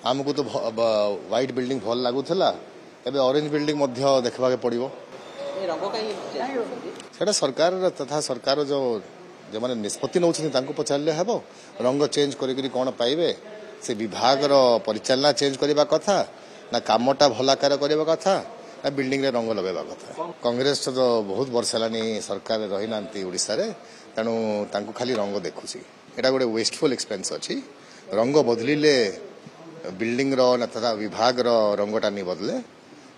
आमको तो white building भल लगुला एबे ऑरेंज बिल्डिंग देखा पड़ो सेटा सरकार तथा सरकार जो जो मैंने निष्पत्ति नौ पचारे हम रंग चेंज करी कौन पाइबे से विभाग परिचालना चेंज करने कथा ना कामटा भलाकार करने कथा ना बिल्डिंग रे रंग लगेगा कथा कांग्रेस तो बहुत वर्ष है सरकार रही ना ओडिशा रे तेणु खाली रंग देखुची एटा गोटे वेस्टफुल एक्सपेंस अच्छी रंग बदलिले बिल्डिंग तथा विभाग रंगटा नहीं बदले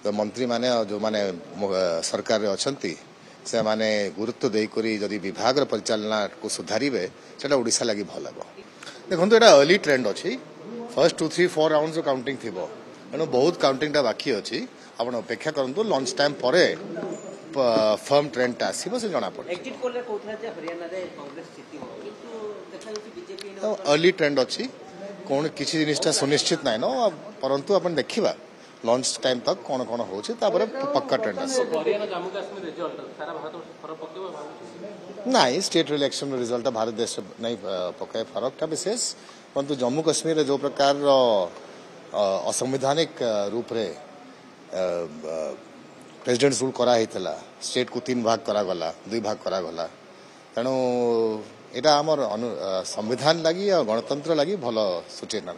तो मंत्री माने जो माने सरकार अच्छा से माने गुरुत्व देकरी जदि विभाग परिचालना को सुधारिबे सेटा ओडिशा लागि भल लगो देखो एटा अर्ली ट्रेंड अच्छी फर्स्ट 2, 3, 4 राउंड जो काउंटिंग थी तेणु बहुत काउंटिंग टा बाकी अच्छी आप अपेक्षा करूँ लंच टाइम पर फर्म ट्रेंड आसो से जना पड़े अर्ली ट्रेंड अच्छी कौन किसी जिनिसटा सुनिश्चित नाइन परंतु अपन देखा लंच टाइम तक कौन कौन हो पक्का ट्रेंड नहीं स्टेट इलेक्शन रिजल्ट भारत देश नहीं पकाए फरक विशेष परंतु जम्मू कश्मीर जो प्रकार असंवैधानिक रूप रे प्रेसिडेंट रूल करा स्टेट को 3 भाग करागला 2 भाग करागला तेणु यहाँ आमर संविधान लगी और गणतंत्र लगी भल सूचना